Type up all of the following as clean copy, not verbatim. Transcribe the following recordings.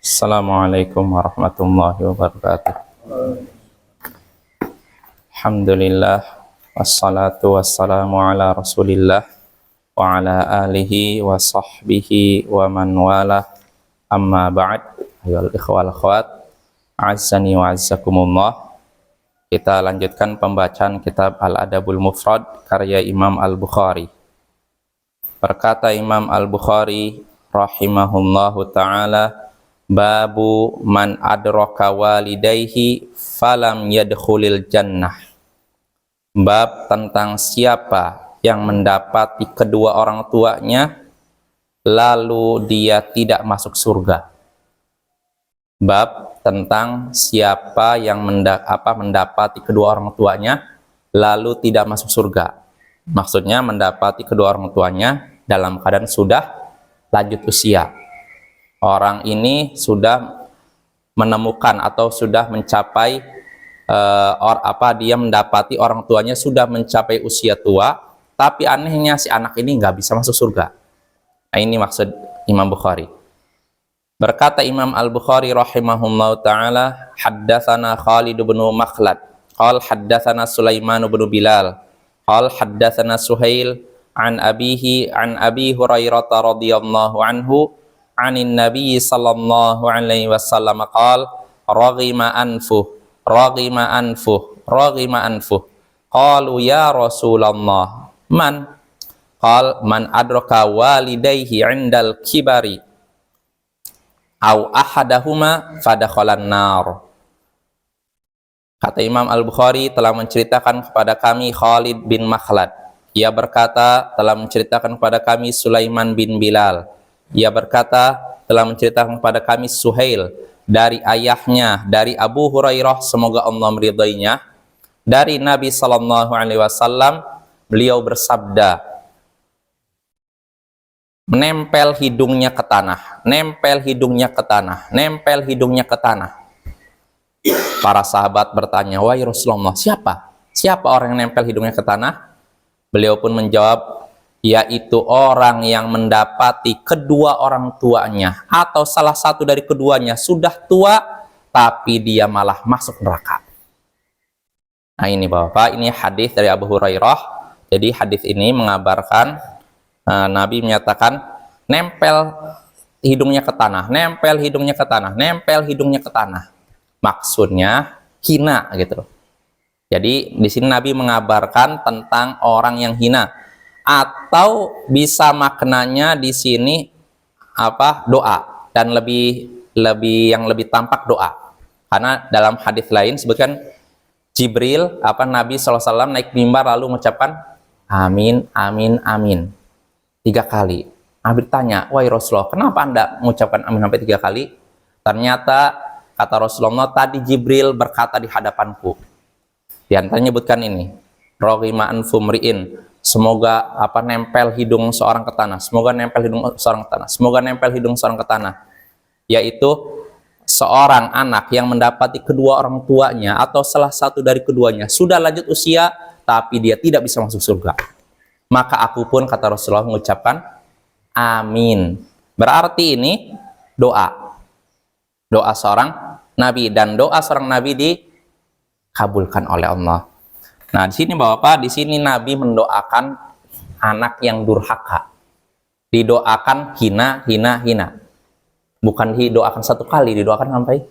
Assalamualaikum warahmatullahi wabarakatuh. Alhamdulillah, wassalatu wassalamu ala rasulillah wa ala alihi wa sahbihi wa man wala, amma ba'd. Ayyuhal ikhwal akhwat, azzani wa azzakumullah. Kita lanjutkan pembacaan kitab Al-Adabul Mufrad karya Imam Al-Bukhari. Berkata Imam Al-Bukhari rahimahullahu ta'ala, babu man adraka walidayhi falam yadkhulil jannah. Bab tentang siapa yang mendapati kedua orang tuanya lalu dia tidak masuk surga. Bab tentang siapa yang mendapati kedua orang tuanya lalu tidak masuk surga. Maksudnya mendapati kedua orang tuanya dalam keadaan sudah lanjut usia. Orang ini sudah menemukan atau sudah mencapai dia mendapati orang tuanya sudah mencapai usia tua, tapi anehnya si anak ini nggak bisa masuk surga. Nah, ini maksud Imam Bukhari. Berkata Imam Al-Bukhari rahimahullahu ta'ala, haddatsana Khalid bin Makhlad qal haddatsana Sulaiman bin Bilal qal haddatsana Suhail an abihi an Abi Hurairah radhiyallahu anhu anin Nabi sallallahu alaihi wasallam qal raghima anfuh qalu ya Rasulullah man qal man adraka walidayhi indal kibari au ahadahuma fadakhalan nar. Kata Imam Al-Bukhari telah menceritakan kepada kami Khalid bin Makhlad. Ia berkata telah menceritakan kepada kami Sulaiman bin Bilal. Ia berkata telah menceritakan kepada kami Suhail dari ayahnya dari Abu Hurairah, semoga Allah meridainya, dari Nabi sallallahu alaihi wasallam, beliau bersabda, menempel hidungnya ke tanah, nempel hidungnya ke tanah, nempel hidungnya ke tanah. Para sahabat bertanya, wahai Rasulullah, siapa orang yang nempel hidungnya ke tanah? Beliau pun menjawab, yaitu orang yang mendapati kedua orang tuanya atau salah satu dari keduanya sudah tua tapi dia malah masuk neraka. Nah ini Bapak, ini hadis dari Abu Hurairah. Jadi hadis ini mengabarkan Nabi menyatakan nempel hidungnya ke tanah, nempel hidungnya ke tanah, nempel hidungnya ke tanah. Maksudnya hina gitu. Jadi di sini Nabi mengabarkan tentang orang yang hina. Atau bisa maknanya di sini doa, dan yang lebih tampak doa, karena dalam hadis lain sebutkan Jibril Nabi SAW naik mimbar lalu mengucapkan amin amin amin 3 kali. Nabi tanya, wahai Rasulullah, kenapa anda mengucapkan amin sampai 3 kali? Ternyata kata Rasulullah, tadi Jibril berkata di hadapanku. Di antaranya menyebutkan ini, roghima anfumriin, semoga nempel hidung seorang ke tanah, semoga nempel hidung seorang ke tanah, semoga nempel hidung seorang ke tanah, yaitu seorang anak yang mendapati kedua orang tuanya atau salah satu dari keduanya sudah lanjut usia tapi dia tidak bisa masuk surga. Maka aku pun, kata Rasulullah, mengucapkan amin. Berarti ini doa seorang nabi, dan doa seorang nabi dikabulkan oleh Allah. Nah, di sini Bapak, di sini Nabi mendoakan anak yang durhaka. Didoakan hina. Bukan didoakan 1 kali, didoakan sampai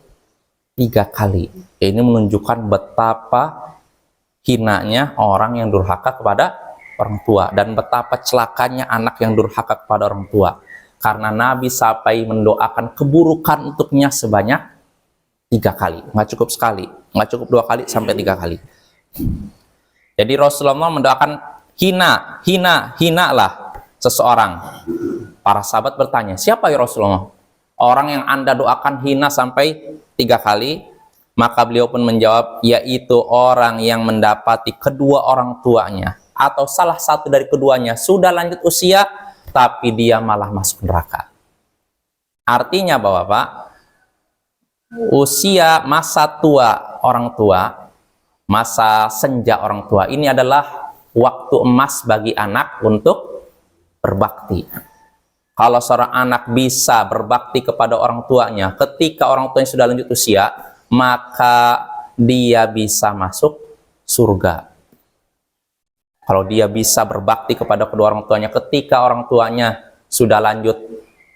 3 kali. Ini menunjukkan betapa hinanya orang yang durhaka kepada orang tua dan betapa celakanya anak yang durhaka kepada orang tua. Karena Nabi sampai mendoakan keburukan untuknya sebanyak 3 kali. Nggak cukup sekali, nggak cukup 2 kali, sampai 3 kali. Jadi Rasulullah mendoakan hina lah seseorang. Para sahabat bertanya, siapa ya Rasulullah orang yang anda doakan hina sampai 3 kali? Maka beliau pun menjawab, yaitu orang yang mendapati kedua orang tuanya atau salah satu dari keduanya sudah lanjut usia tapi dia malah masuk neraka. Artinya Bapak, usia masa tua orang tua, masa senja orang tua ini adalah waktu emas bagi anak untuk berbakti. Kalau seorang anak bisa berbakti kepada orang tuanya ketika orang tuanya sudah lanjut usia, maka dia bisa masuk surga. Kalau dia bisa berbakti kepada kedua orang tuanya ketika orang tuanya sudah lanjut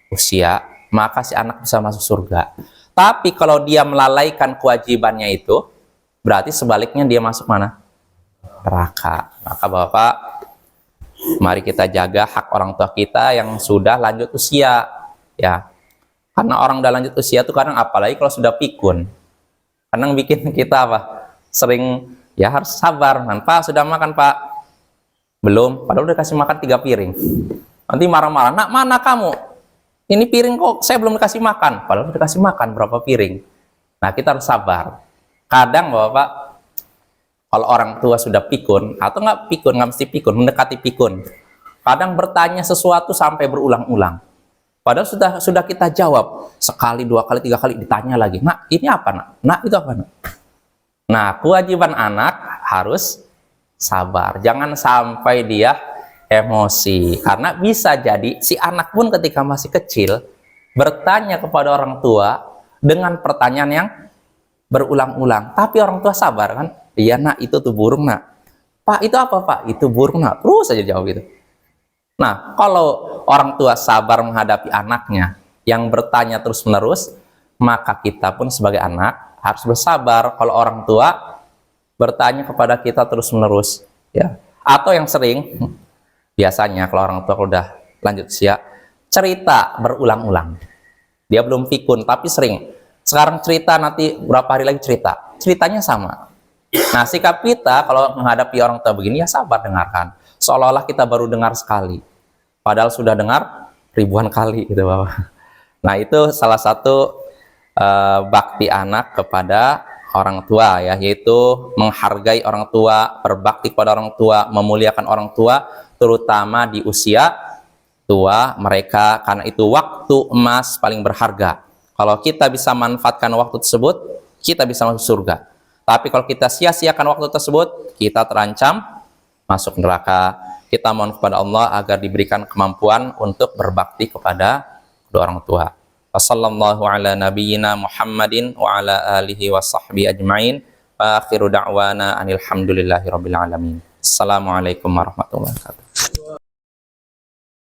usia, maka si anak bisa masuk surga. Tapi kalau dia melalaikan kewajibannya itu, berarti sebaliknya dia masuk mana? Neraka. Maka Bapak, mari kita jaga hak orang tua kita yang sudah lanjut usia, ya. Karena orang udah lanjut usia itu kadang, apalagi kalau sudah pikun, kadang bikin kita apa? Sering ya harus sabar. Pak, sudah makan Pak? Belum. Padahal udah kasih makan 3 piring. Nanti marah-marah. Nak, mana kamu? Ini piring kok saya belum dikasih makan. Padahal udah kasih makan berapa piring. Nah, kita harus sabar. Kadang Bapak, kalau orang tua sudah pikun, atau nggak pikun, nggak mesti pikun, mendekati pikun, kadang bertanya sesuatu sampai berulang-ulang. Padahal sudah kita jawab sekali, 2 kali, 3 kali, ditanya lagi. Nak, ini apa nak? Nak, itu apa nak? Nah, kewajiban anak harus sabar. Jangan sampai dia emosi. Karena bisa jadi si anak pun ketika masih kecil bertanya kepada orang tua dengan pertanyaan yang berulang-ulang. Tapi orang tua sabar kan? Iya nak, itu tuh burung nak. Pak, itu apa pak? Itu burung nak. Terus aja jawab gitu. Nah, kalau orang tua sabar menghadapi anaknya yang bertanya terus-menerus, maka kita pun sebagai anak harus bersabar kalau orang tua bertanya kepada kita terus-menerus, ya. Atau yang sering, biasanya kalau orang tua udah lanjut usia, cerita berulang-ulang. Dia belum pikun, tapi sering. Sekarang cerita, nanti berapa hari lagi cerita. Ceritanya sama. Nah, sikap kita kalau menghadapi orang tua begini, ya sabar dengarkan. Seolah-olah kita baru dengar sekali. Padahal sudah dengar ribuan kali, gitu Bapak. Nah, itu salah satu bakti anak kepada orang tua, ya, yaitu menghargai orang tua, berbakti kepada orang tua, memuliakan orang tua, terutama di usia tua mereka, karena itu waktu emas paling berharga. Kalau kita bisa manfaatkan waktu tersebut, kita bisa masuk surga. Tapi kalau kita sia-siakan waktu tersebut, kita terancam masuk neraka. Kita mohon kepada Allah agar diberikan kemampuan untuk berbakti kepada kedua orang tua. Wassallallahu ala nabiyyina Muhammadin wa ala alihi wa sahbihi ajma'in. Wa akhiru da'wana anil hamdulillahi rabbil alamin. Assalamualaikum warahmatullahi wabarakatuh.